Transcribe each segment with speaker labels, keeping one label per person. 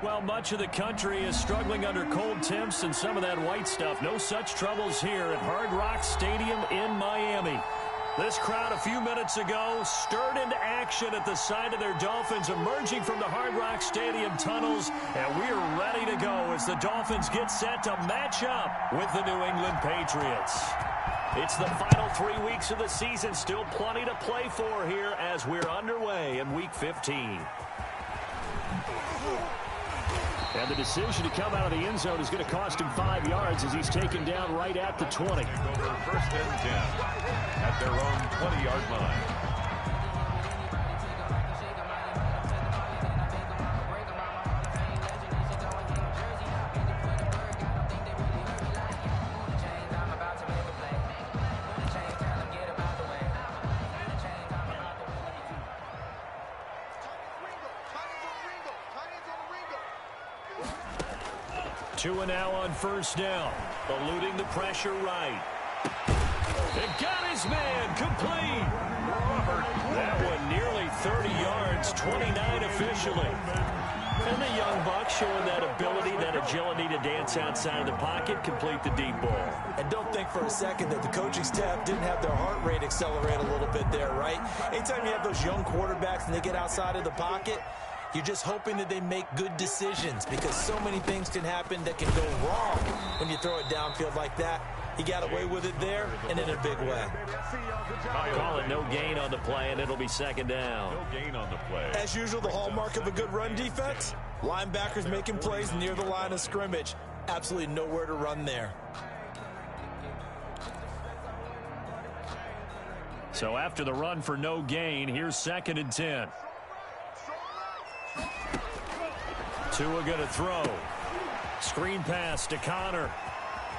Speaker 1: Well, much of the country is struggling under cold temps and some of that white stuff. No such troubles here at Hard Rock Stadium in Miami. This crowd a few minutes ago stirred into action at the side of their Dolphins emerging from the Hard Rock Stadium tunnels, and we are ready to go as the Dolphins get set to match up with the New England Patriots. It's the final 3 weeks of the season, still plenty to play for here as we're underway in Week 15. And the decision to come out of the end zone is going to cost him 5 yards as he's taken down right at the 20.
Speaker 2: Over 1st and 10 at their own 20-yard line.
Speaker 1: 2 now on 1st down. Eluding the pressure right. It got his man complete. That one nearly 30 yards, 29 officially. And the young buck showing that ability, that agility to dance outside of the pocket, complete the deep ball.
Speaker 3: And don't think for a second that the coaching staff didn't have their heart rate accelerate a little bit there, right? Anytime you have those young quarterbacks and they get outside of the pocket, you're just hoping that they make good decisions because so many things can happen that can go wrong when you throw it downfield like that. He got away with it there and in a big way.
Speaker 1: Call it no gain on the play, and it'll be 2nd down.
Speaker 2: No gain on the play.
Speaker 3: As usual, the hallmark of a good run defense, linebackers making plays near the line of scrimmage. Absolutely nowhere to run there.
Speaker 1: So after the run for no gain, here's 2nd and 10. Tua going to throw. Screen pass to Connor.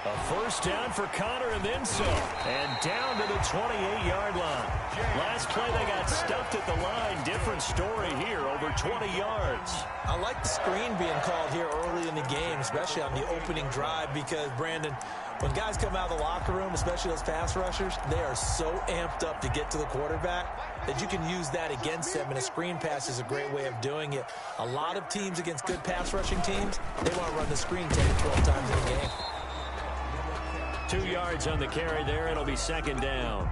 Speaker 1: A 1st down for Connor and then some. And down to the 28-yard line. Last play they got stuffed at the line. Different story here, over 20 yards.
Speaker 3: I like the screen being called here early in the game, especially on the opening drive because, Brandon, when guys come out of the locker room, especially those pass rushers, they are so amped up to get to the quarterback that you can use that against them, and a screen pass is a great way of doing it. A lot of teams against good pass rushing teams, they want to run the screen 10, 12 times in a game.
Speaker 1: 2 yards on the carry there. It'll be 2nd down.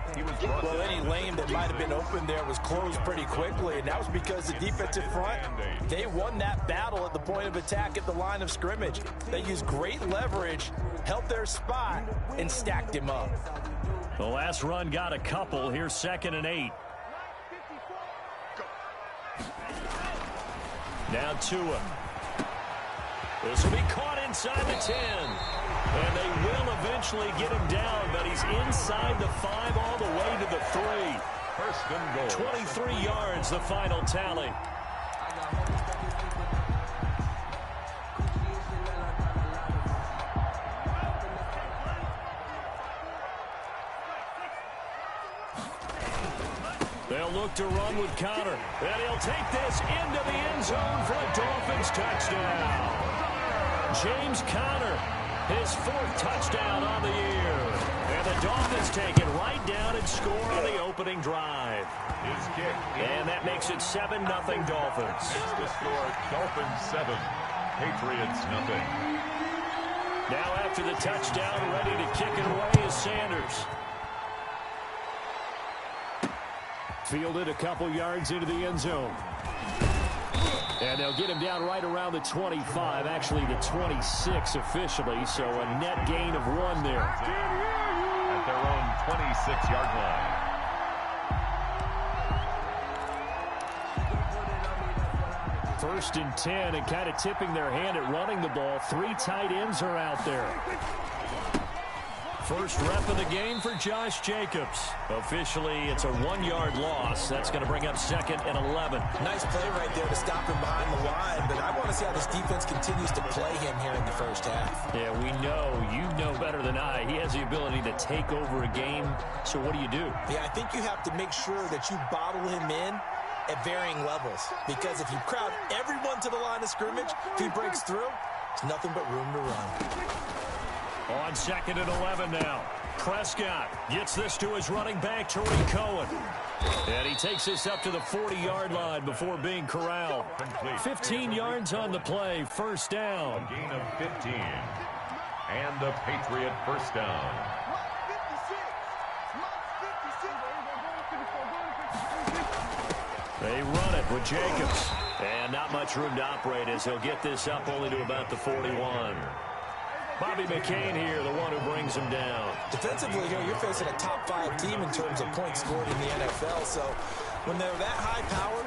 Speaker 3: Well, any lane that might have been open there was closed pretty quickly, and that was because the defensive front, they won that battle at the point of attack at the line of scrimmage. They used great leverage, held their spot, and stacked him up.
Speaker 1: The last run got a couple. Here's 2nd and 8. Now Tua. This will be caught inside the 10. And they will eventually get him down, but he's inside the 5 all the way to the 3.
Speaker 2: 1st and goal.
Speaker 1: 23 yards, the final tally. They'll look to run with Connor. And he'll take this into the end zone for a Dolphins touchdown. James Conner, his 4th touchdown on the year. And the Dolphins take it right down and score on the opening drive.
Speaker 2: His kick.
Speaker 1: And that makes it 7-0 Dolphins.
Speaker 2: The score, Dolphins 7, Patriots 0.
Speaker 1: Now after the touchdown, ready to kick it away is Sanders. Fielded a couple yards into the end zone. And they'll get him down right around the 25, actually the 26 officially, so a net gain of 1 there.
Speaker 2: At their own 26-yard line.
Speaker 1: First and 10, and kind of tipping their hand at running the ball. 3 tight ends are out there. First rep of the game for Josh Jacobs. Officially, it's a 1-yard loss. That's going to bring up 2nd and 11.
Speaker 3: Nice play right there to stop him behind the line, but I want to see how this defense continues to play him here in the 1st half.
Speaker 1: Yeah, we know. You know better than I. He has the ability to take over a game, so what do you do?
Speaker 3: Yeah, I think you have to make sure that you bottle him in at varying levels, because if you crowd everyone to the line of scrimmage, if he breaks through, there's nothing but room to run.
Speaker 1: On 2nd and 11 now. Prescott gets this to his running back, Tariq Cohen. And he takes this up to the 40-yard line before being corralled. 15 yards on the play, first down.
Speaker 2: A gain of 15. And the Patriot first down.
Speaker 1: They run it with Jacobs. And not much room to operate as he'll get this up only to about the 41. Bobby McCain here, the one who brings him down.
Speaker 3: Defensively here, you're facing a top-5 team in terms of points scored in the NFL. So when they're that high-powered,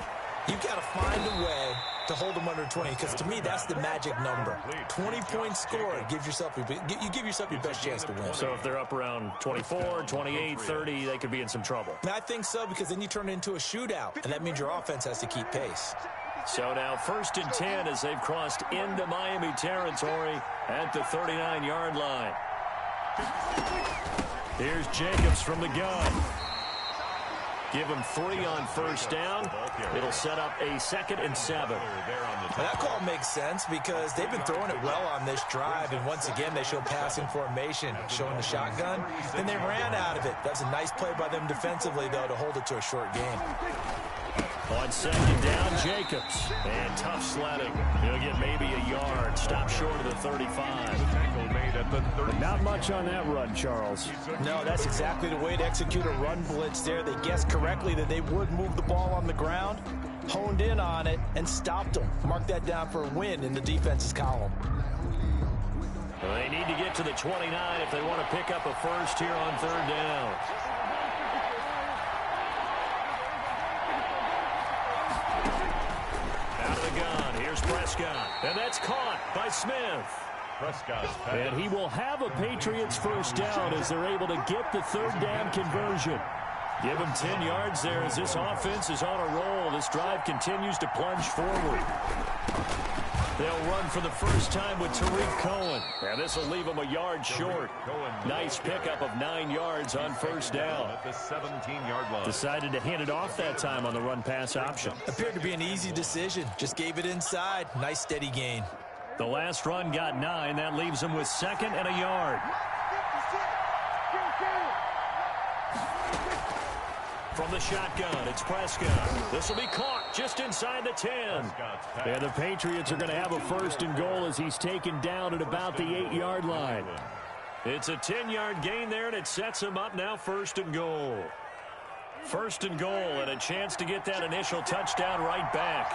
Speaker 3: you've got to find a way to hold them under 20. Because to me, that's the magic number. 20 points scored gives yourself you give yourself your best chance to win.
Speaker 1: So if they're up around 24, 28, 30, they could be in some trouble.
Speaker 3: And I think so, because then you turn it into a shootout, and that means your offense has to keep pace.
Speaker 1: So now 1st and 10 as they've crossed into Miami territory at the 39-yard line. Here's Jacobs from the gun. Give him 3 on first down. It'll set up a 2nd and 7.
Speaker 3: Well, that call makes sense because they've been throwing it well on this drive, and once again they show passing formation, showing the shotgun. Then they ran out of it. That's a nice play by them defensively, though, to hold it to a short game.
Speaker 1: On 2nd down, Jacobs. And tough sledding. He'll get maybe a yard. Stop short of the 35. But not much on that run, Charles.
Speaker 3: No, that's exactly the way to execute a run blitz there. They guessed correctly that they would move the ball on the ground, honed in on it, and stopped them. Mark that down for a win in the defense's column.
Speaker 1: Well, they need to get to the 29 if they want to pick up a first here on 3rd down. Out of the gun, here's Prescott. And that's caught by Smith. And he will have a Patriots first down as they're able to get the 3rd down conversion. Give him 10 yards there as this offense is on a roll. This drive continues to plunge forward. They'll run for the first time with Tariq Cohen. And this will leave him a yard short. Nice pickup of 9 yards on first down.
Speaker 2: At the 17-yard line.
Speaker 1: Decided to hand it off that time on the run-pass option.
Speaker 3: Appeared to be an easy decision. Just gave it inside. Nice steady gain.
Speaker 1: The last run got 9. That leaves him with 2nd and a yard. From the shotgun, it's Prescott. This will be caught just inside the 10. And the Patriots are going to have a 1st and goal as he's taken down at about the 8-yard line. It's a 10-yard gain there, and it sets him up now 1st and goal. 1st and goal, and a chance to get that initial touchdown right back.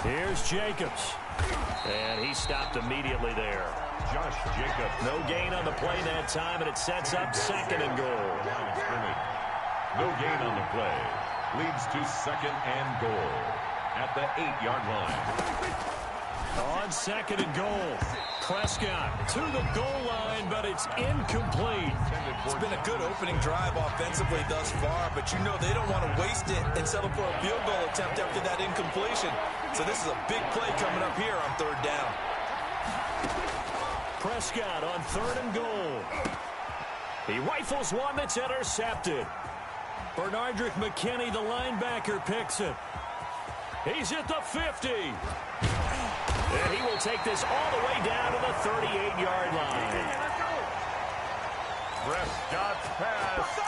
Speaker 1: Here's Jacobs. And he stopped immediately there.
Speaker 2: Josh Jacobs.
Speaker 1: No gain on the play that time, and it sets up 2nd and goal.
Speaker 2: No gain on the play. Leads to 2nd and goal at the 8-yard line.
Speaker 1: On 2nd and goal, Prescott to the goal line, but it's incomplete.
Speaker 3: It's been a good opening drive offensively thus far, but you know they don't want to waste it and settle for a field goal attempt after that incompletion. So this is a big play coming up here on 3rd down.
Speaker 1: Prescott on 3rd and goal. He rifles one that's intercepted. Bernardrick McKinney, the linebacker, picks it. He's at the 50. And he will take this all the way down to the 38-yard line.
Speaker 2: Prescott's pass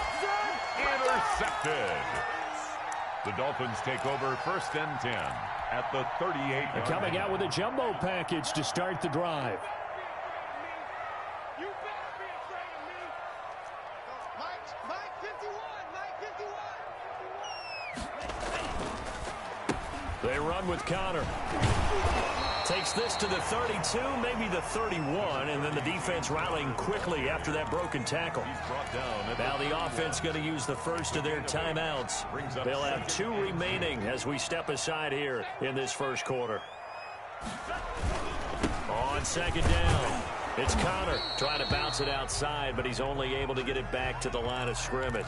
Speaker 2: intercepted. The Dolphins take over 1st and 10 at the 38-yard line.
Speaker 1: Coming out with a jumbo package to start the drive. They run with Connor. Takes this to the 32, maybe the 31, and then the defense rallying quickly after that broken tackle. Now the offense going to use the first of their timeouts. They'll have 2 remaining as we step aside here in this 1st quarter. On 2nd down, it's Connor trying to bounce it outside, but he's only able to get it back to the line of scrimmage.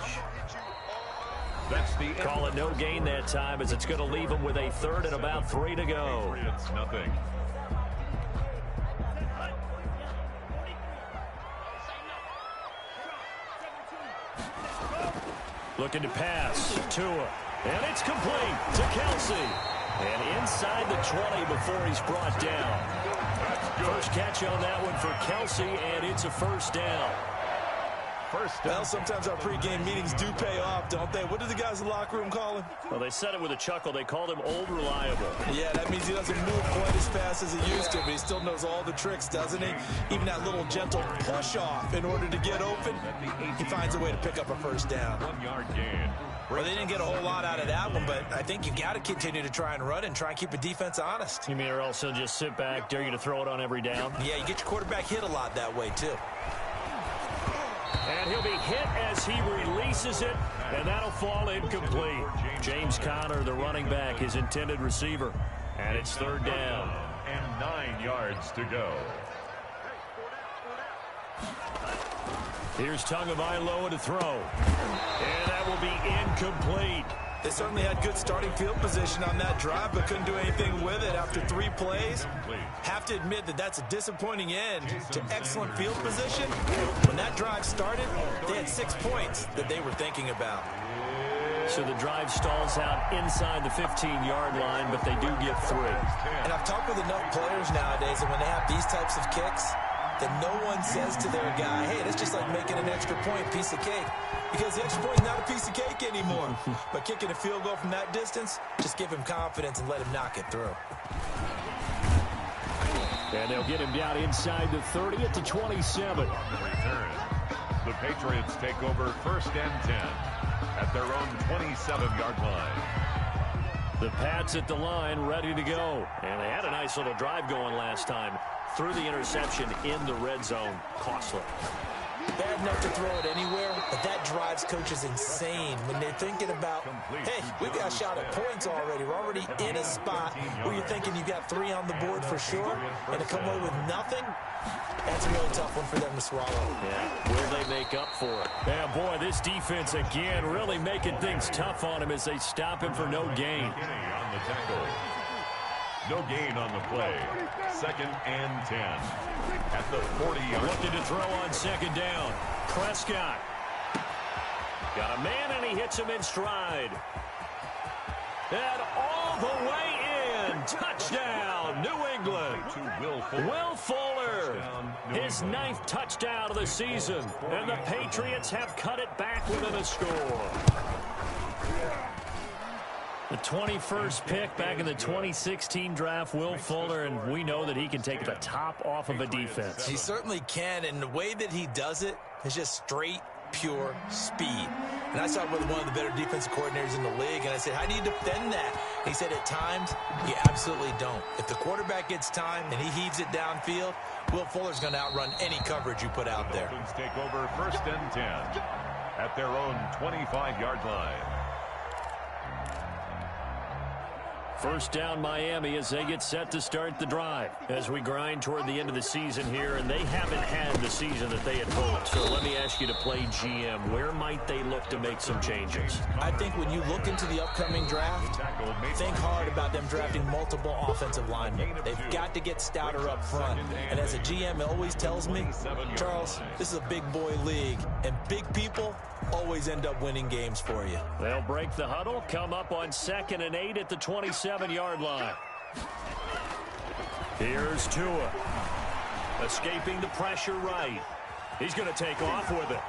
Speaker 2: That's the
Speaker 1: Call it no gain that time as it's going to leave him with a 3rd and about 3 to go.
Speaker 2: Patriots nothing.
Speaker 1: Looking to pass. Tua. And it's complete to Kelsey. And inside the 20 before he's brought down. First catch on that one for Kelsey, and it's a first down.
Speaker 3: Well, sometimes our pregame meetings do pay off, don't they? What did the guys in the locker room call him?
Speaker 1: Well, they said it with a chuckle. They called him Old Reliable.
Speaker 3: Yeah, that means he doesn't move quite as fast as he used to, but he still knows all the tricks, doesn't he? Even that little gentle push-off in order to get open, he finds a way to pick up a first down.
Speaker 2: 1 yard gain.
Speaker 3: Well, they didn't get a whole lot out of that one, but I think you got to continue to try and run and try and keep the defense honest.
Speaker 1: You mean or else he'll just sit back, dare you to throw it on every down?
Speaker 3: Yeah, you get your quarterback hit a lot that way, too.
Speaker 1: And he'll be hit as he releases it, and that'll fall incomplete. James Conner, the running back, his intended receiver. And it's third down.
Speaker 2: And 9 yards to go.
Speaker 1: Here's Tagovailoa to throw. And that will be incomplete.
Speaker 3: They certainly had good starting field position on that drive, but couldn't do anything with it after 3 plays. Have to admit that that's a disappointing end to excellent field position. When that drive started, they had 6 points that they were thinking about.
Speaker 1: So the drive stalls out inside the 15-yard line, but they do get 3.
Speaker 3: And I've talked with enough players nowadays, and when they have these types of kicks, that no one says to their guy, hey, that's just like making an extra point, piece of cake. Because the extra point is not a piece of cake anymore. But kicking a field goal from that distance, just give him confidence and let him knock it through.
Speaker 1: And they'll get him down inside the 30 at the 27.
Speaker 2: Return. The Patriots take over 1st and 10 at their own 27-yard line.
Speaker 1: The Pats at the line, ready to go. And they had a nice little drive going last time. Threw the interception in the red zone. Costly.
Speaker 3: Bad enough to throw it anywhere, but that drives coaches insane when they're thinking about, hey, we've got a shot at points already. We're already in a spot where you're thinking you've got 3 on the board for sure, and to come away with nothing, that's a really tough one for them to swallow.
Speaker 1: Yeah, will they make up for it? Yeah, boy, this defense again really making things tough on him as they stop him for no gain.
Speaker 2: On the tackle. No gain on the play. 2nd and 10 at the 40-yard.
Speaker 1: Looking to throw on 2nd down. Prescott. Got a man, and he hits him in stride. And all the way in. Touchdown, New England. Will Fuller. His 9th touchdown of the season. And the Patriots have cut it back within a score. The 21st pick back in the 2016 draft, Will Fuller, and we know that he can take the top off of a defense.
Speaker 3: He certainly can, and the way that he does it is just straight, pure speed. And I saw it with one of the better defensive coordinators in the league, and I said, how do you defend that? And he said, at times, you absolutely don't. If the quarterback gets time and he heaves it downfield, Will Fuller's going to outrun any coverage you put out there.
Speaker 2: Dolphins take over 1st and 10 at their own 25-yard line.
Speaker 1: First down Miami as they get set to start the drive. As we grind toward the end of the season here, and they haven't had the season that they had hoped. So let me ask you to play GM. Where might they look to make some changes?
Speaker 3: I think when you look into the upcoming draft, think hard about them drafting multiple offensive linemen. They've got to get stouter up front. And as a GM always tells me, Charles, this is a big boy league, and big people always end up winning games for you.
Speaker 1: They'll break the huddle, come up on 2nd and 8 at the 27-yard line. Here's Tua. Escaping the pressure right. He's going to take off with it.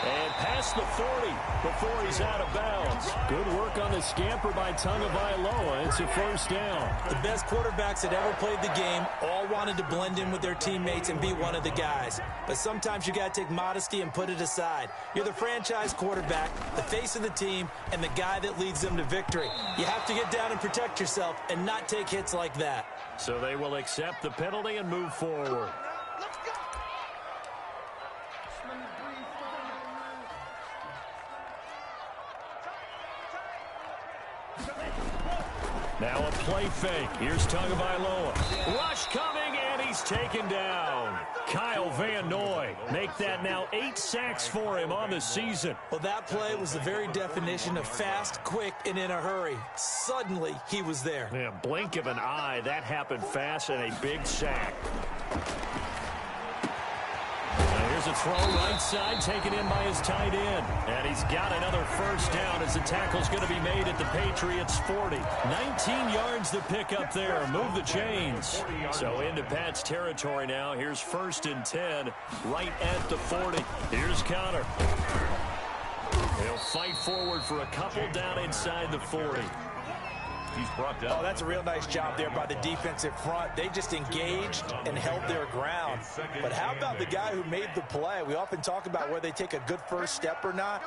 Speaker 1: And past the 40 before he's out of bounds. Good work on the scamper by Tagovailoa. It's a first down.
Speaker 3: The best quarterbacks that ever played the game all wanted to blend in with their teammates and be one of the guys. But sometimes you got to take modesty and put it aside. You're the franchise quarterback, the face of the team, and the guy that leads them to victory. You have to get down and protect yourself and not take hits like that.
Speaker 1: So they will accept the penalty and move forward. Now a play fake. Here's Tagovailoa. Rush coming, and he's taken down. Kyle Van Noy. Make that now 8 sacks for him on the season.
Speaker 3: Well, that play was the very definition of fast, quick, and in a hurry. Suddenly, he was there.
Speaker 1: Yeah, blink of an eye. That happened fast, and a big sack. Now Here's a throw right side, taken in by his tight end. And he's got another first down as the tackle's going to be made at the Patriots' 40. 19 yards to pick up there. Move the chains. So into Pat's territory now. Here's 1st and 10 right at the 40. Here's Connor. He'll fight forward for a couple down inside the 40.
Speaker 2: He's brought down.
Speaker 3: Oh, that's a real nice job there by the defensive front. They just engaged and held their ground. But how about the guy who made the play? We often talk about whether they take a good first step or not.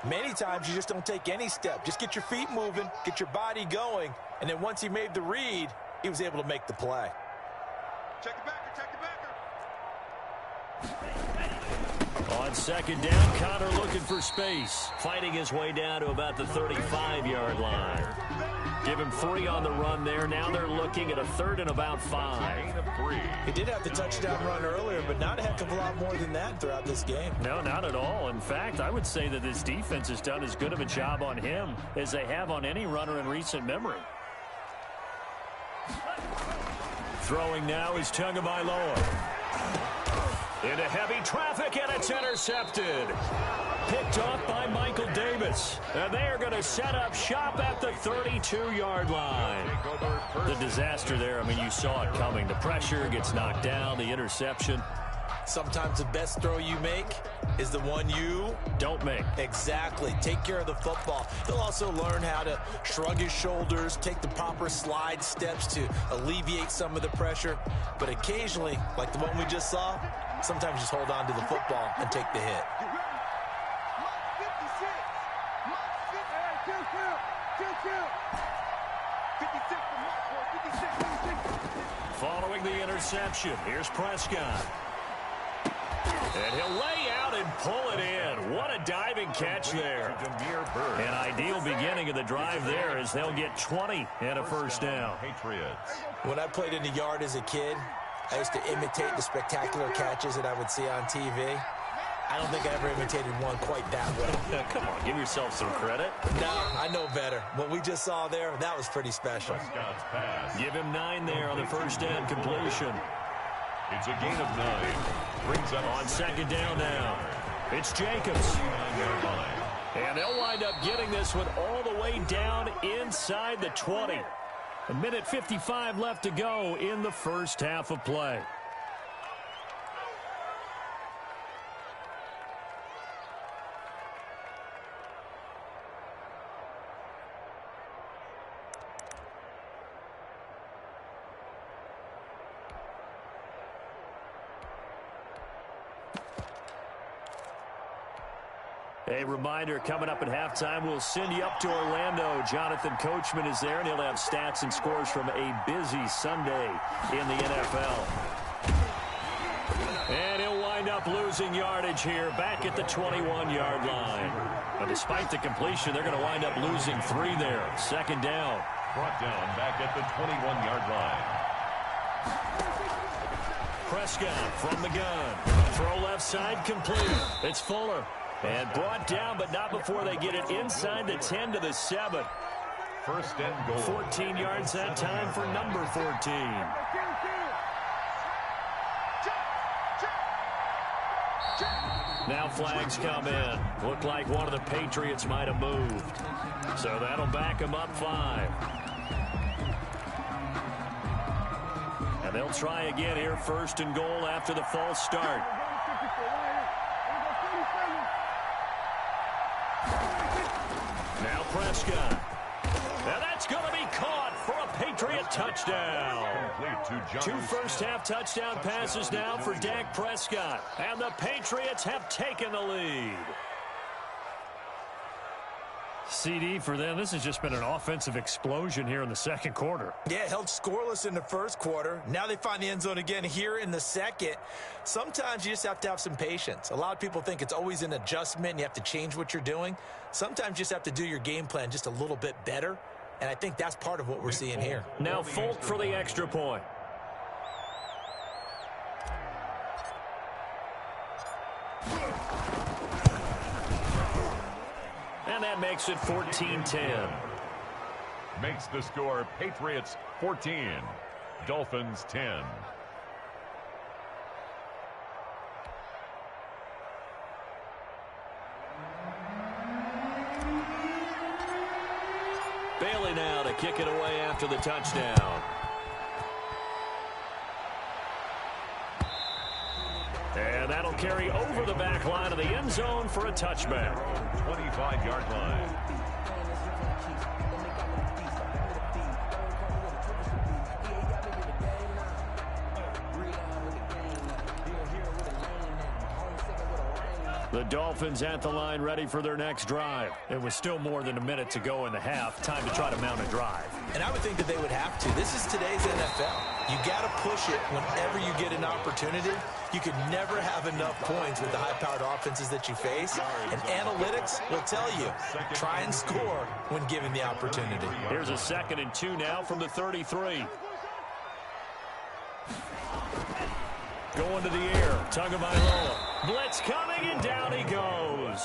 Speaker 3: Many times you just don't take any step. Just get your feet moving, get your body going, and then once he made the read, he was able to make the play.
Speaker 4: Check the backer, check the backer.
Speaker 1: On 2nd down, Connor looking for space. Fighting his way down to about the 35-yard line. Give him 3 on the run there. Now they're looking at a 3rd and about 5.
Speaker 3: He did have the touchdown run earlier, but not a heck of a lot more than that throughout this game.
Speaker 1: No, not at all. In fact, I would say that this defense has done as good of a job on him as they have on any runner in recent memory. Throwing now is Tagovailoa. Into heavy traffic, and it's intercepted. Picked off by Michael Davis. And they are going to set up shop at the 32-yard line. The disaster there, I mean, you saw it coming. The pressure gets knocked down, the interception.
Speaker 3: Sometimes the best throw you make is the one you
Speaker 1: don't make.
Speaker 3: Exactly. Take care of the football. He'll also learn how to shrug his shoulders, take the proper slide steps to alleviate some of the pressure. But occasionally, like the one we just saw, sometimes just hold on to the football and take the hit.
Speaker 1: Following the interception, here's Prescott. And he'll lay out and pull it in. What a diving catch there. An ideal beginning of the drive there as they'll get 20 and a first down.
Speaker 2: Patriots.
Speaker 3: When I played in the yard as a kid, I used to imitate the spectacular catches that I would see on TV. I don't think I ever imitated one quite that well.
Speaker 1: Come on, give yourself some credit.
Speaker 3: No, I know better. What we just saw there, that was pretty special.
Speaker 2: Prescott's pass.
Speaker 1: Give him 9 there on the first down completion.
Speaker 2: It's a gain of 9. Brings up
Speaker 1: On 2nd down now. It's Jacobs. And they'll wind up getting this one all the way down inside the 20. 1:55 left to go in the first half of play. A reminder, coming up at halftime, we'll send you up to Orlando. Jonathan Coachman is there, and he'll have stats and scores from a busy Sunday in the NFL. And he'll wind up losing yardage here, back at the 21-yard line. But despite the completion, they're going to wind up losing 3 there. 2nd down.
Speaker 2: Brought down back at the 21-yard line.
Speaker 1: Prescott from the gun. Throw left side, complete. It's Fuller. And brought down, but not before they get it inside the 10 to the 7.
Speaker 2: First and goal.
Speaker 1: 14 yards that time for number 14. Now flags come in. Looked like one of the Patriots might have moved. So that'll back them up 5. And they'll try again here, 1st and goal after the false start. Now Prescott. Now that's going to be caught for a Patriot touchdown. 2 first-half touchdown passes now for Dak Prescott. And the Patriots have taken the lead. CD for them, this has just been an offensive explosion here in the second quarter.
Speaker 3: Yeah, held scoreless in the first quarter. Now they find the end zone again here in the second. Sometimes you just have to have some patience. A lot of people think it's always an adjustment and you have to change what you're doing. Sometimes you just have to do your game plan just a little bit better, and I think that's part of what we're seeing here.
Speaker 1: Now Folk for the extra point. And that makes it 14-10.
Speaker 2: Makes the score Patriots 14, Dolphins 10.
Speaker 1: Bailey now to kick it away after the touchdown. And that'll carry over the back line of the end zone for a touchback.
Speaker 2: 25-yard line.
Speaker 1: The Dolphins at the line ready for their next drive. It was still more than a minute to go in the half. Time to try to mount a drive.
Speaker 3: And I would think that they would have to. This is today's NFL. You got to push it whenever you get an opportunity. You could never have enough points with the high-powered offenses that you face. And analytics will tell you, try and score when given the opportunity.
Speaker 1: Here's a 2nd and 2 now from the 33. Going to the air. Tagovailoa. Blitz coming, and down he goes.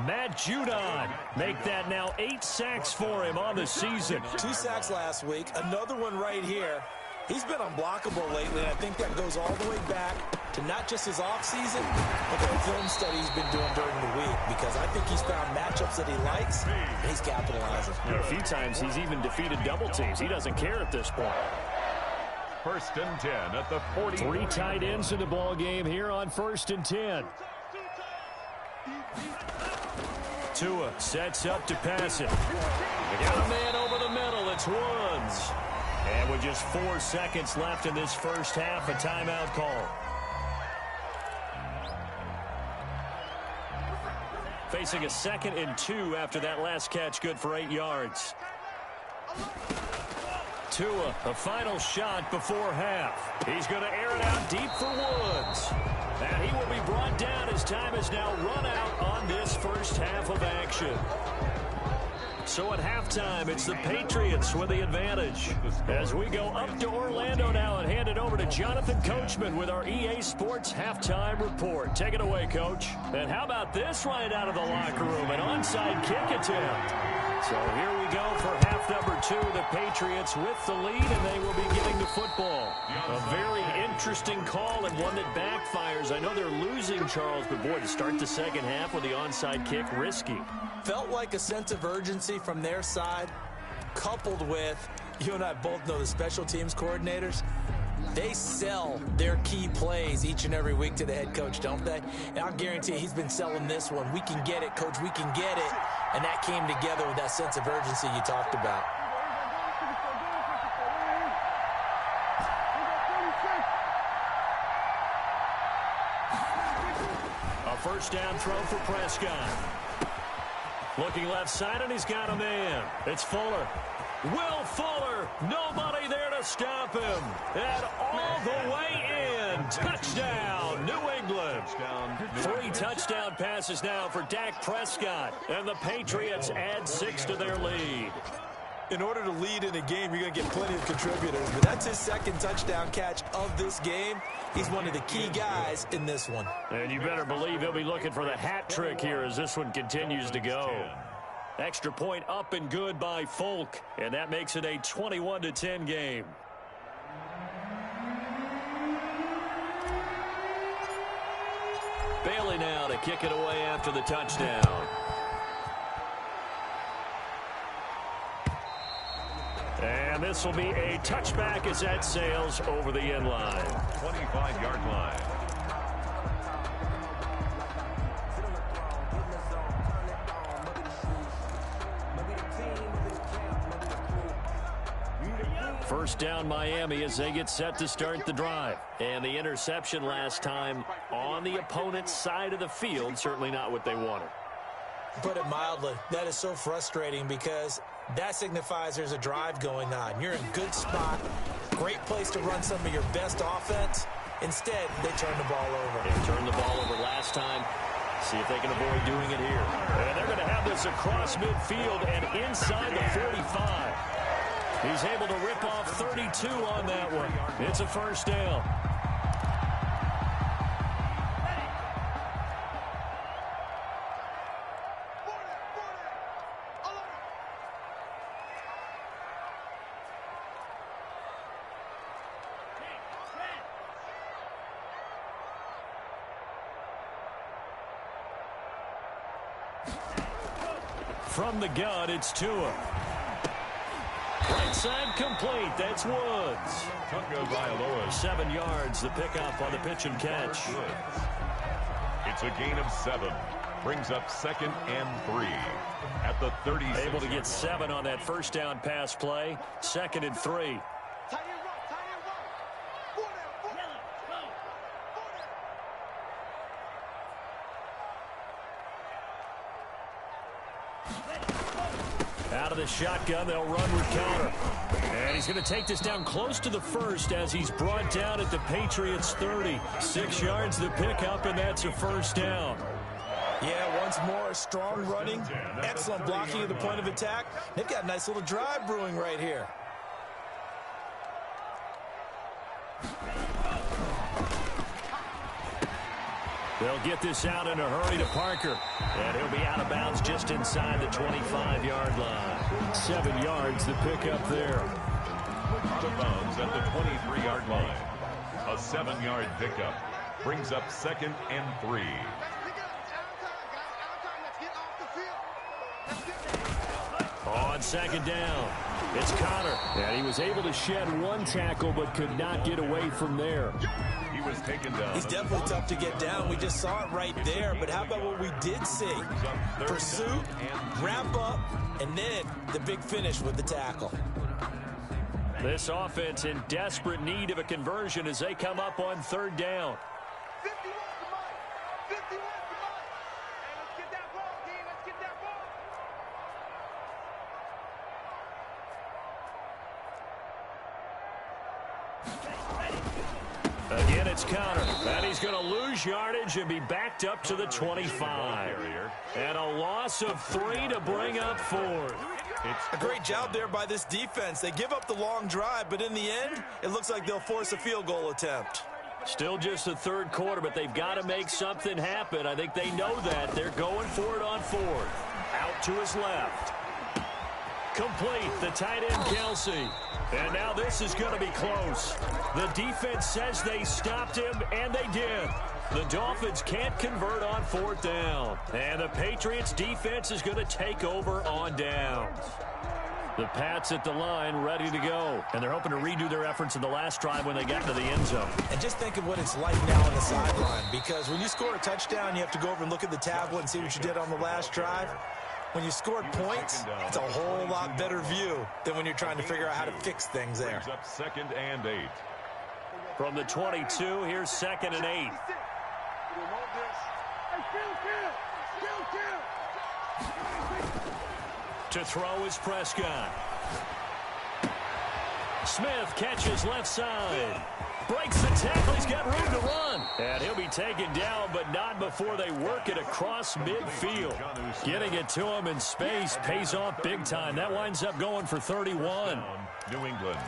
Speaker 1: Matt Judon. Make that now 8 sacks for him on the season.
Speaker 3: 2 sacks last week. Another one right here. He's been unblockable lately, and I think that goes all the way back to not just his offseason, but the film study he's been doing during the week, because I think he's found matchups that he likes, and he's capitalizing.
Speaker 1: A few times he's even defeated double teams. He doesn't care at this point.
Speaker 2: 1st and 10 at the 40.
Speaker 1: 3 tight ends in the ball game here on 1st and 10. Tua sets up to pass it. They got a man over the middle. It's Woods. And with just 4 seconds left in this first half, a timeout call. Facing a 2nd and 2 after that last catch, good for 8 yards. Tua, a final shot before half. He's going to air it out deep for Woods. And he will be brought down as time is now run out on this first half of action. So at halftime, it's the Patriots with the advantage. As we go up to Orlando now and hand it over to Jonathan Coachman with our EA Sports Halftime Report. Take it away, Coach. And how about this right out of the locker room? An onside kick attempt. So here we go for half number 2. The Patriots with the lead, and they will be getting the football. A very interesting call and one that backfires. I know they're losing, Charles, but boy, to start the second half with the onside kick, risky.
Speaker 3: Felt like a sense of urgency from their side, coupled with, you and I both know the special teams coordinators, they sell their key plays each and every week to the head coach, don't they? And I guarantee he's been selling this one. We can get it, coach, we can get it. And that came together with that sense of urgency you talked about.
Speaker 1: A first down throw for Prescott. Looking left side, and he's got a man. It's Fuller. Will Fuller. Nobody there to stop him. And all the way in. Touchdown, New England. 3 touchdown passes now for Dak Prescott. And the Patriots add 6 to their lead.
Speaker 3: In order to lead in a game, you're going to get plenty of contributors. But that's his 2nd touchdown catch of this game. He's one of the key guys in this one.
Speaker 1: And you better believe he'll be looking for the hat trick here as this one continues to go. Extra point up and good by Folk. And that makes it a 21-10 game. Bailey now to kick it away after the touchdown. And this will be a touchback as that sails over the end line.
Speaker 2: 25-yard line.
Speaker 1: First down Miami as they get set to start the drive. And the interception last time on the opponent's side of the field, certainly not what they wanted.
Speaker 3: Put it mildly, that is so frustrating because that signifies there's a drive going on. You're in a good spot, great place to run some of your best offense. Instead, they turn the ball over.
Speaker 1: They turned the ball over last time. See if they can avoid doing it here. And they're going to have this across midfield and inside the 45. He's able to rip off 32 on that one. It's a first down. From the gun, it's Tua. Right side complete. That's Woods. 7 yards, the pickup on the pitch and catch.
Speaker 2: It's a gain of 7. Brings up 2nd and 3 at the 36.
Speaker 1: Able to get 7 on that first down pass play. 2nd and 3. Out of the shotgun, they'll run with Counter. And he's going to take this down close to the first as he's brought down at the Patriots 30. 6 yards the pickup, and that's a first down.
Speaker 3: Yeah, once more, strong running, excellent blocking at the point of attack. They've got a nice little drive brewing right here.
Speaker 1: They'll get this out in a hurry to Parker. And he'll be out of bounds just inside the 25-yard line. 7 yards the pickup there.
Speaker 2: Out of bounds at the 23-yard line. A 7-yard pickup. Brings up 2nd and 3.
Speaker 1: On 2nd down, it's Connor. And he was able to shed 1 tackle but could not get away from there.
Speaker 2: He was taken down.
Speaker 3: He's definitely tough to get down. We just saw it right there. But how about what we did see? Pursuit, wrap up, and then the big finish with the tackle.
Speaker 1: This offense in desperate need of a conversion as they come up on 3rd down. Again, it's Counter. And he's going to lose yardage and be backed up to the 25. And a loss of 3 to bring up 4th.
Speaker 3: A great job there by this defense. They give up the long drive, but in the end, it looks like they'll force a field goal attempt.
Speaker 1: Still just the 3rd quarter, but they've got to make something happen. I think they know that. They're going for it on 4th. Out to his left. Complete, the tight end, Kelsey. And now this is going to be close. The defense says they stopped him, and they did. The Dolphins can't convert on 4th down. And the Patriots defense is going to take over on downs. The Pats at the line ready to go. And they're hoping to redo their efforts in the last drive when they got to the end zone.
Speaker 3: And just think of what it's like now on the sideline. Because when you score a touchdown, you have to go over and look at the tablet and see what you did on the last drive. When you scored points, it's a whole lot better view than when you're trying to figure out how to fix things there.
Speaker 2: Brings up 2nd and 8.
Speaker 1: From the 22, here's 2nd and 8. To throw is Prescott. Smith catches left side. Breaks the tackle. He's got room to run. And he'll be taken down, but not before they work it across midfield. Getting it to him in space pays off big time. That winds up going for 31.
Speaker 2: New England.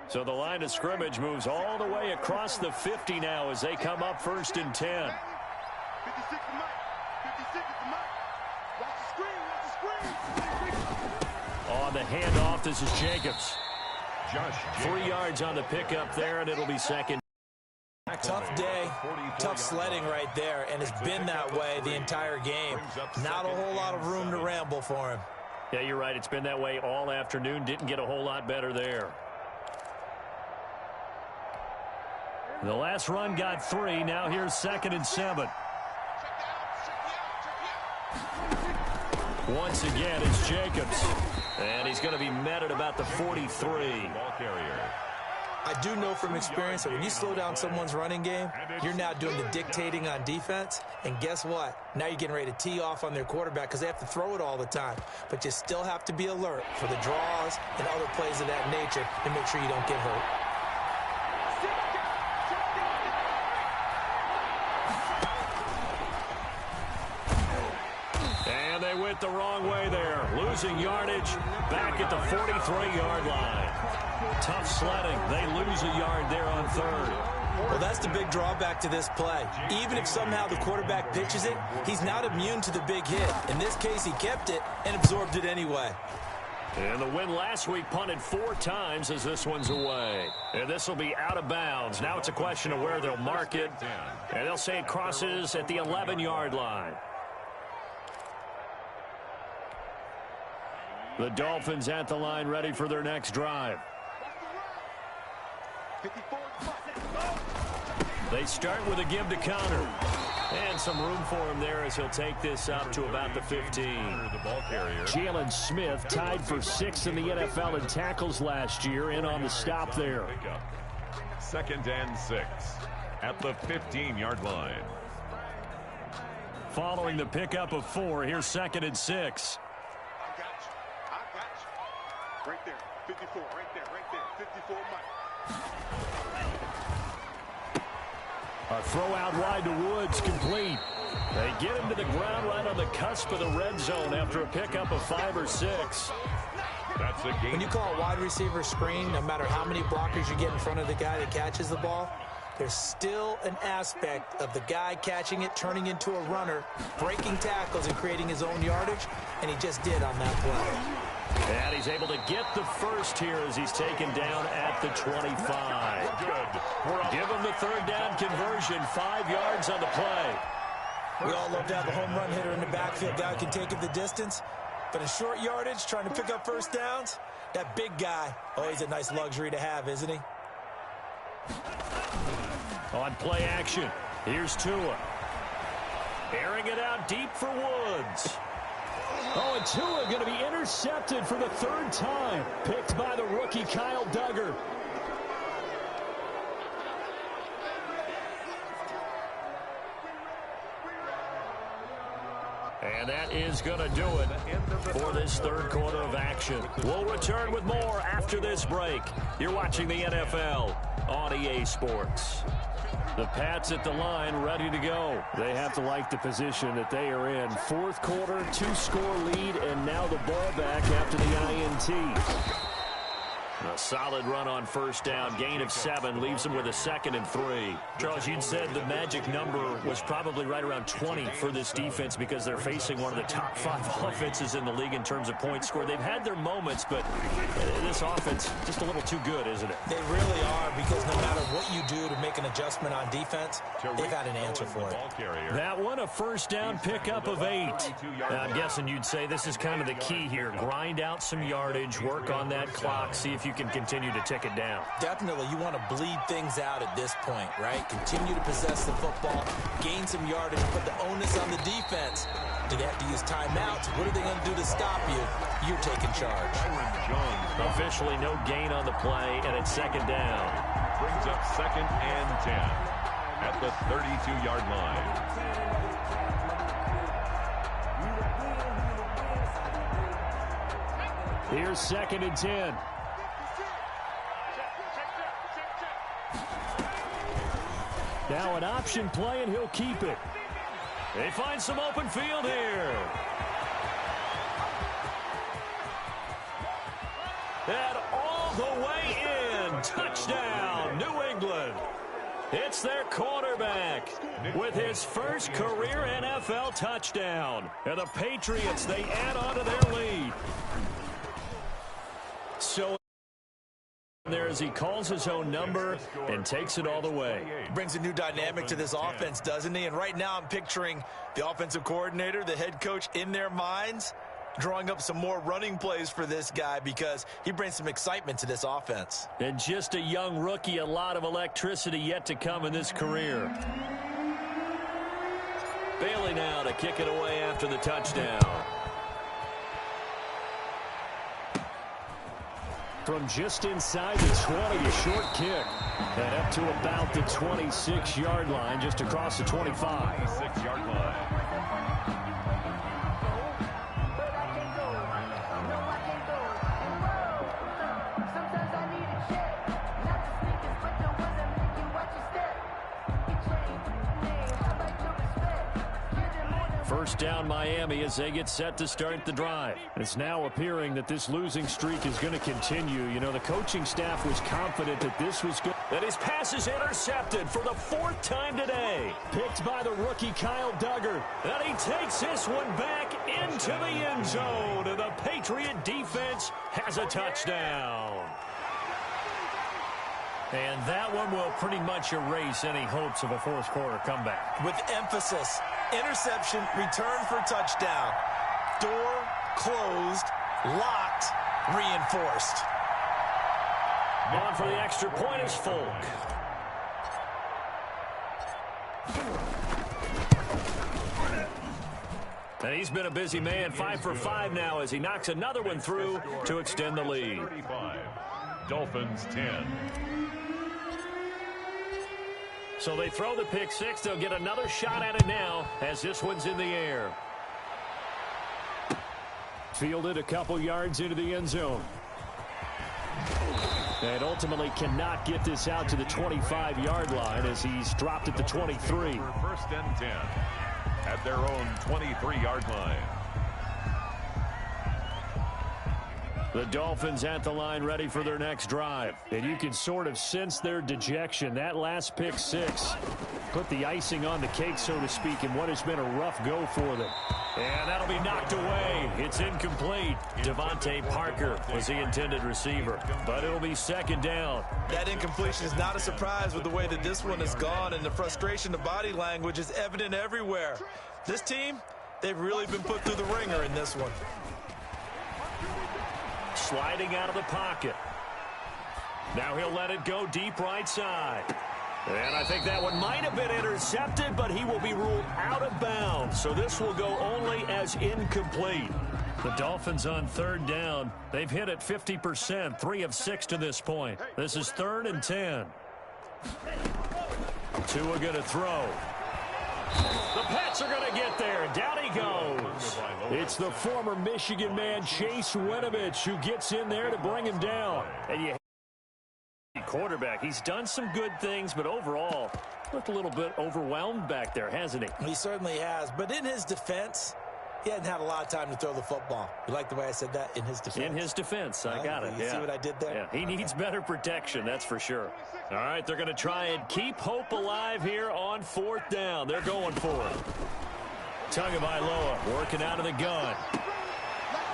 Speaker 1: So the line of scrimmage moves all the way across the 50 now as they come up 1st and 10.
Speaker 4: 56 to Mike. 56 to Mike. Watch the screen. Watch the screen.
Speaker 1: On the handoff, this is Jacobs.
Speaker 2: Josh
Speaker 1: 3 yards on the pickup there, and it'll be 2nd.
Speaker 3: Tough day, tough sledding right there, and it's been that way the entire game. Not a whole lot of room to ramble for him.
Speaker 1: Yeah, you're right. It's been that way all afternoon. Didn't get a whole lot better there. The last run got 3. Now here's 2nd and 7. Once again, it's Jacobs. And he's going to be met at about the 43.
Speaker 2: Ball carrier.
Speaker 3: I do know from experience that when you slow down someone's running game, you're now doing the dictating on defense. And guess what? Now you're getting ready to tee off on their quarterback because they have to throw it all the time. But you still have to be alert for the draws and other plays of that nature to make sure you don't get hurt.
Speaker 1: The wrong way there, losing yardage back at the 43-yard line. Tough sledding. They lose a yard there on 3rd.
Speaker 3: Well, that's the big drawback to this play. Even if somehow the quarterback pitches it, he's not immune to the big hit. In this case, he kept it and absorbed it anyway.
Speaker 1: And the win last week punted 4 times as this one's away. And this will be out of bounds. Now it's a question of where they'll mark it. And they'll say it crosses at the 11-yard line. The Dolphins at the line ready for their next drive. They start with a give to counter. And some room for him there as he'll take this up to about the 15. Jalen Smith tied for 6th in the NFL in tackles last year, in on the stop there.
Speaker 2: 2nd and 6 at the 15-yard line.
Speaker 1: Following the pickup of 4, here's 2nd and 6.
Speaker 4: I got you. Right there. 54. Right there. 54 Mike.
Speaker 1: A throw out wide to Woods, complete. They get him to the ground right on the cusp of the red zone after a pickup of 5 or 6.
Speaker 2: That's a game.
Speaker 3: When you call a wide receiver screen, no matter how many blockers you get in front of the guy that catches the ball, there's still an aspect of the guy catching it, turning into a runner, breaking tackles and creating his own yardage, and he just did on that play.
Speaker 1: And he's able to get the first here as he's taken down at the 25. Give him the 3rd down conversion, 5 yards on the play.
Speaker 3: We all love to have a home run hitter in the backfield, guy who can take it the distance. But in short yardage, trying to pick up first downs, that big guy, oh, he's a nice luxury to have, isn't he?
Speaker 1: On play action, here's Tua. Airing it out deep for Woods. Oh, and Tua going to be intercepted for the 3rd time. Picked by the rookie Kyle Duggar. And that is going to do it for this 3rd quarter of action. We'll return with more after this break. You're watching the NFL on EA Sports. The Pats at the line, ready to go. They have to like the position that they are in. 4th quarter, 2-score lead, and now the ball back after the INT. A solid run on first down. Gain of 7 leaves them with a 2nd and 3. Charles, you'd said the magic number was probably right around 20 for this defense because they're facing one of the top 5 offenses in the league in terms of points scored. They've had their moments, but this offense just a little too good, isn't it?
Speaker 3: They really are, because no matter what you do to make an adjustment on defense, they've had an answer for it.
Speaker 1: That one, a first down pickup of 8. Now, I'm guessing you'd say this is kind of the key here. Grind out some yardage, work on that clock, see if you can continue to tick it down.
Speaker 3: Definitely, you want to bleed things out at this point, right? Continue to possess the football, gain some yardage, put the onus on the defense. Do they have to use timeouts? What are they going to do to stop you? You're taking charge.
Speaker 1: Officially no gain on the play, and it's 2nd down.
Speaker 2: Brings up 2nd and 10 at the 32-yard line.
Speaker 1: Here's 2nd and 10. Now an option play, and he'll keep it. They find some open field here. And all the way in. Touchdown, New England. It's their quarterback with his first career NFL touchdown. And the Patriots, they add on to their lead. So there as he calls his own number and takes it all the way.
Speaker 3: Brings a new dynamic to this offense, doesn't he? And right now I'm picturing the offensive coordinator, the head coach in their minds, drawing up some more running plays for this guy because he brings some excitement to this offense.
Speaker 1: And just a young rookie, a lot of electricity yet to come in this career. Bailey now to kick it away after the touchdown. From just inside the 20, a short kick. And up to about the 26-yard line, just across the 25.
Speaker 2: 26-yard line.
Speaker 1: First down Miami as they get set to start the drive. It's now appearing that this losing streak is going to continue. You know, the coaching staff was confident that this was good. And his pass is intercepted for the 4th time today. Picked by the rookie Kyle Duggar. And he takes this one back into the end zone. And the Patriot defense has a touchdown. And that one will pretty much erase any hopes of a fourth quarter comeback.
Speaker 3: With emphasis, interception, return for touchdown. Door closed, locked, reinforced.
Speaker 1: On for the extra point is Folk. And he's been a busy man, 5 for 5 now as he knocks another one through to extend the lead.
Speaker 2: 35. Dolphins 10.
Speaker 1: So they throw the pick six. They'll get another shot at it now as this one's in the air. Fielded a couple yards into the end zone. And ultimately cannot get this out to the 25-yard line as he's dropped at the 23.
Speaker 2: First and 10 at their own 23-yard line.
Speaker 1: The Dolphins at the line ready for their next drive. And you can sort of sense their dejection. That last pick six put the icing on the cake, so to speak, in what has been a rough go for them. And that'll be knocked away. It's incomplete. Devontae Parker was the intended receiver, but it'll be second down.
Speaker 3: That incompletion is not a surprise with the way that this one has gone, and the frustration of body language is evident everywhere. This team, they've really been put through the ringer in this one.
Speaker 1: Sliding out of the pocket. Now he'll let it go deep right side. And I think that one might have been intercepted, but he will be ruled out of bounds. So this will go only as incomplete. The Dolphins on third down. They've hit it 50%, 3 of 6 to this point. This is 3rd and 10. Tua going to throw. The Pats are going to get there. Down he goes. It's the former Michigan man, Chase Winovich, who gets in there to bring him down. And you quarterback. He's done some good things, but overall looked a little bit overwhelmed back there, hasn't he?
Speaker 3: He certainly has. But in his defense, he hasn't had a lot of time to throw the football. You like the way I said that? In his defense.
Speaker 1: In his defense. I got it.
Speaker 3: You see what I did there?
Speaker 1: Yeah, he needs better protection, that's for sure. All right, they're going to try and keep hope alive here on 4th down. They're going for it. Tagovailoa working out of the gun.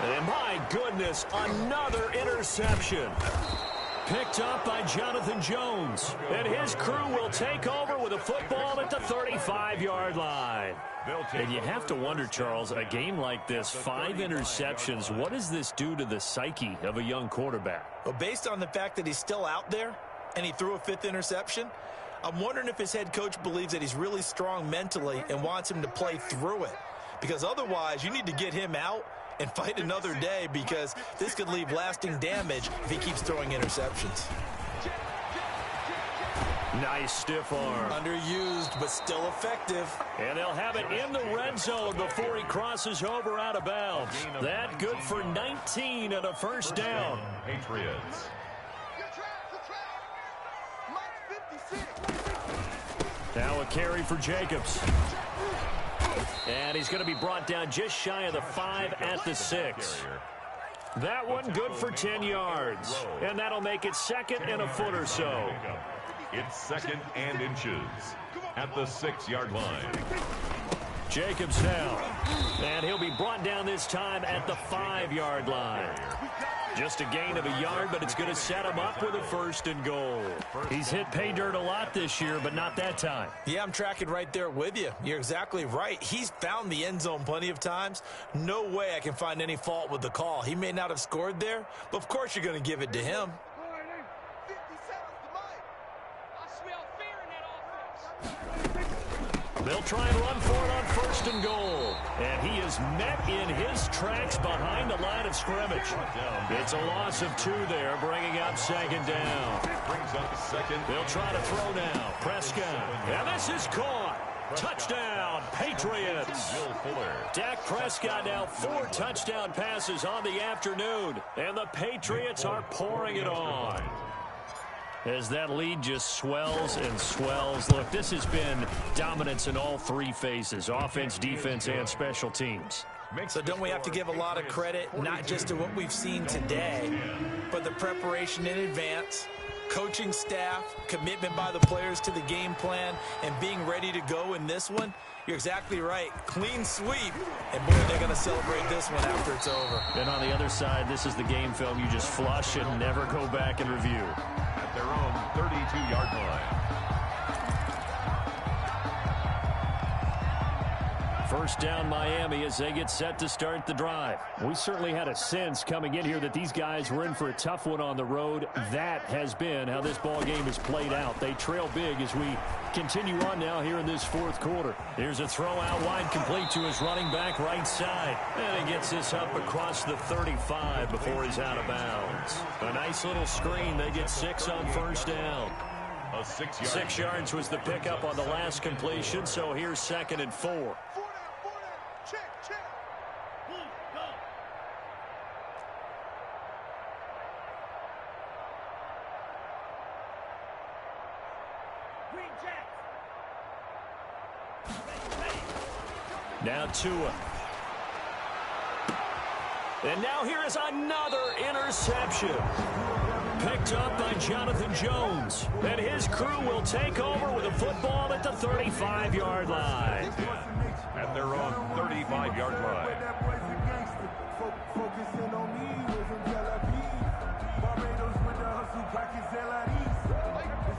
Speaker 1: And my goodness, another interception. Picked up by Jonathan Jones. And his crew will take over with a football at the 35-yard line. And you have to wonder, Charles, a game like this, 5 interceptions, what does this do to the psyche of a young quarterback?
Speaker 3: Well, based on the fact that he's still out there and he threw a 5th interception, I'm wondering if his head coach believes that he's really strong mentally and wants him to play through it. Because otherwise, you need to get him out and fight another day, because this could leave lasting damage if he keeps throwing interceptions.
Speaker 1: Nice stiff arm.
Speaker 3: Underused, but still effective.
Speaker 1: And they'll have it in the red zone before he crosses over out of bounds. That good for 19 and a first down.
Speaker 2: Patriots.
Speaker 1: Now a carry for Jacobs. And he's going to be brought down just shy of the 5 at the 6. That one good for 10 yards. And that'll make it 2nd and a foot or so.
Speaker 2: It's 2nd and inches at the 6-yard line.
Speaker 1: Jacobs now. And he'll be brought down this time at the 5-yard line. Just a gain of a yard, but it's going to set him up with a 1st and goal. He's hit pay dirt a lot this year, but not that time.
Speaker 3: Yeah, I'm tracking right there with you. You're exactly right. He's found the end zone plenty of times. No way I can find any fault with the call. He may not have scored there, but of course you're going to give it to him.
Speaker 1: They'll try and run for it on 1st and goal. And he is met in his tracks behind the line of scrimmage. It's a loss of 2 there, bringing up 2nd down.
Speaker 2: Brings up 2nd.
Speaker 1: They'll try to throw now. Prescott. And this is caught. Touchdown, Patriots. Dak Prescott now 4 touchdown passes on the afternoon. And the Patriots are pouring it on. As that lead just swells and swells. Look, this has been dominance in all 3 phases, offense, defense, and special teams.
Speaker 3: So don't we have to give a lot of credit, not just to what we've seen today, but the preparation in advance, coaching staff, commitment by the players to the game plan, and being ready to go in this one, you're exactly right. Clean sweep, and boy, they're going to celebrate this one after it's over.
Speaker 1: And on the other side, this is the game film you just flush and never go back and review.
Speaker 2: At their own 32-yard line.
Speaker 1: First down Miami as they get set to start the drive. We certainly had a sense coming in here that these guys were in for a tough one on the road. That has been how this ball game has played out. They trail big as we continue on now here in this fourth quarter. Here's a throw out wide, complete to his running back right side. And he gets this up across the 35 before he's out of bounds. A nice little screen. They get 6 on first down. 6 yards was the pickup on the last completion, so here's 2nd and 4.
Speaker 4: Check, check. Go. Green Jack.
Speaker 1: Now Tua. And now here is another interception. Picked up by Jonathan Jones. And his crew will take over with a football at the 35-yard line.
Speaker 2: At their own 35-yard line.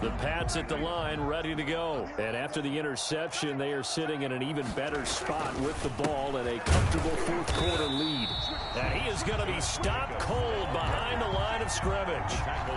Speaker 1: The Pats at the line, ready to go. And after the interception, they are sitting in an even better spot with the ball and a comfortable fourth quarter lead. And he is going to be stopped cold behind the line of scrimmage.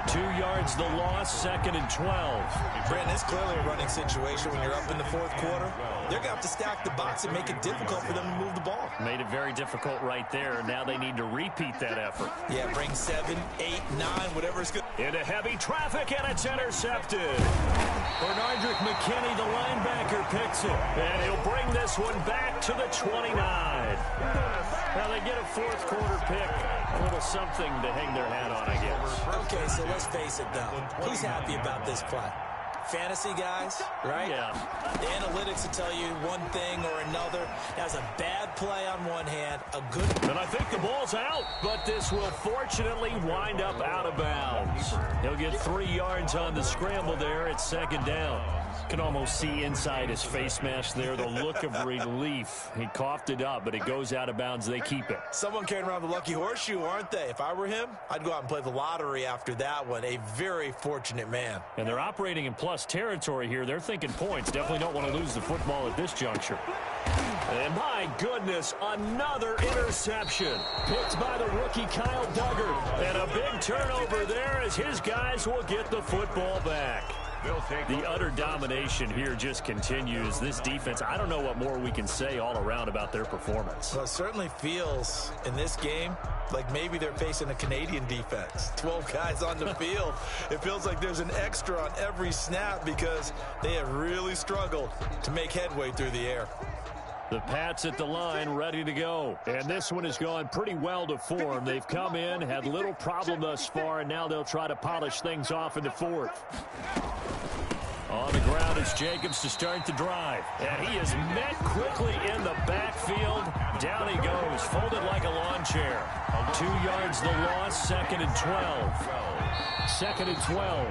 Speaker 1: 2 yards the loss, 2nd and 12.
Speaker 3: Brandon, it's clearly a running situation when you're up in the fourth quarter. They're going to have to stack the box and make it difficult for them to move the ball.
Speaker 1: Made it very difficult right there. Now they need to repeat that effort.
Speaker 3: Yeah, bring 7, 8, 9, whatever it's good.
Speaker 1: Into heavy traffic, and it's intercepted. Bernardrick McKinney, the linebacker, picks it. And he'll bring this one back to the 29. Now they get a fourth quarter pick. A little something to hang their hat on, I guess.
Speaker 3: Okay, so let's face it, though. He's happy about this play. Fantasy guys, right?
Speaker 1: Yeah.
Speaker 3: The analytics will tell you one thing or another. That's a bad play on one hand, a good...
Speaker 1: And I think the ball's out, but this will fortunately wind up out of bounds. He'll get 3 yards on the scramble there at 2nd down. Can almost see inside his face mask there the look of relief. He coughed it up, but it goes out of bounds. They keep it.
Speaker 3: Someone carrying around the lucky horseshoe, aren't they? If I were him, I'd go out and play the lottery after that one. A very fortunate man.
Speaker 1: And they're operating in plus territory here. They're thinking points. Definitely don't want to lose the football at this juncture. And my goodness, another interception. Picked by the rookie Kyle Duggar. And a big turnover there as his guys will get the football back. The utter domination here just continues. This defense, I don't know what more we can say all around about their performance.
Speaker 3: Well, it certainly feels in this game like maybe they're facing a Canadian defense. 12 guys on the field. It feels like there's an extra on every snap because they have really struggled to make headway through the air.
Speaker 1: The Pats at the line, ready to go. And this one has gone pretty well to form. They've come in, had little problem thus far, and now they'll try to polish things off in the fourth. On the ground is Jacobs to start the drive. And he is met quickly in the backfield. Down he goes, folded like a lawn chair. 2 yards the loss, 2nd and 12. 2nd and 12.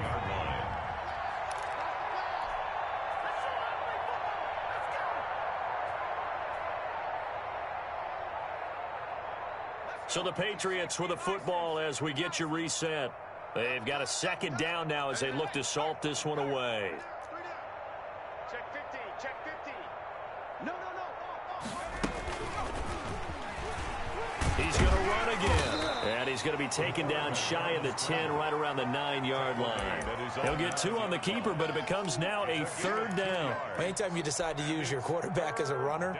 Speaker 1: So the Patriots with the football as we get you reset. They've got a 2nd down now as they look to salt this one away.
Speaker 4: Check 50, check 50. No.
Speaker 1: He's going to run again. And he's going to be taken down shy of the 10, right around the 9-yard line. He'll get 2 on the keeper, but it becomes now a 3rd down.
Speaker 3: Anytime you decide to use your quarterback as a runner,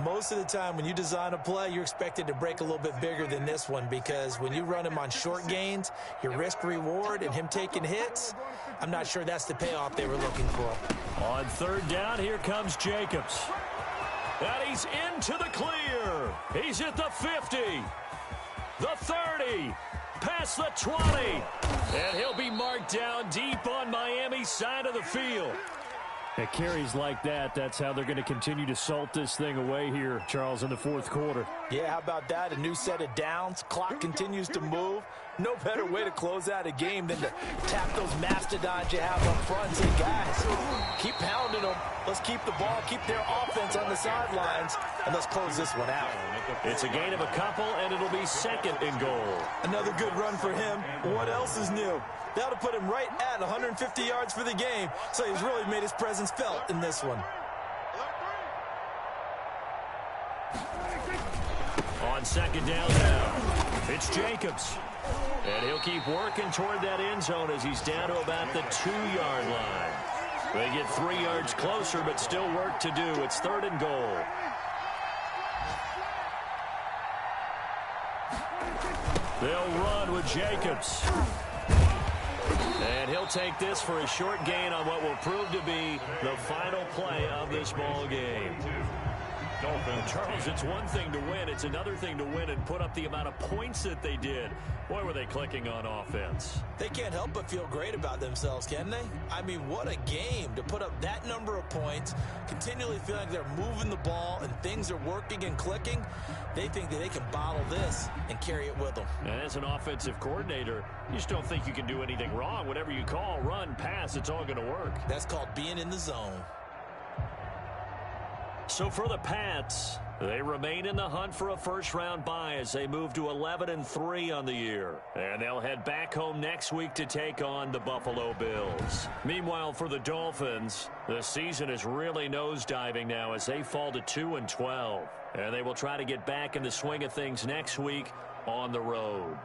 Speaker 3: most of the time when you design a play, you're expected to break a little bit bigger than this one because when you run him on short gains, your risk-reward and him taking hits, I'm not sure that's the payoff they were looking for.
Speaker 1: On 3rd down, here comes Jacobs. And he's into the clear. He's at the 50, the 30, past the 20. And he'll be marked down deep on Miami's side of the field. At carries like that, that's how they're going to continue to salt this thing away here, Charles, in the fourth quarter.
Speaker 3: Yeah, how about that? A new set of downs. Clock continues to move. No better way to close out a game than to tap those mastodons you have up front and say, guys, keep pounding them. Let's keep the ball, keep their offense on the sidelines, and let's close this one out.
Speaker 1: It's a gain of a couple, and it'll be second and goal.
Speaker 3: Another good run for him. What else is new? That'll put him right at 150 yards for the game, so he's really made his presence felt in this one.
Speaker 1: On second down now, it's Jacobs. And he'll keep working toward that end zone as he's down to about the 2-yard line. They get 3 yards closer, but still work to do. It's third and goal. They'll run with Jacobs. And he'll take this for a short gain on what will prove to be the final play of this ball game. Charles, it's one thing to win. It's another thing to win and put up the amount of points that they did. Boy, were they clicking on offense.
Speaker 3: They can't help but feel great about themselves, can they? I mean, what a game to put up that number of points, continually feel like they're moving the ball and things are working and clicking. They think that they can bottle this and carry it with them.
Speaker 1: And as an offensive coordinator, you just don't think you can do anything wrong. Whatever you call, run, pass, it's all going to work.
Speaker 3: That's called being in the zone.
Speaker 1: So for the Pats, they remain in the hunt for a first-round bye as they move to 11-3 on the year. And they'll head back home next week to take on the Buffalo Bills. Meanwhile, for the Dolphins, the season is really nosediving now as they fall to 2-12. And they will try to get back in the swing of things next week on the road.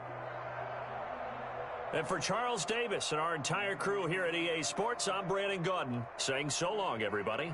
Speaker 1: And for Charles Davis and our entire crew here at EA Sports, I'm Brandon Gaudin saying so long, everybody.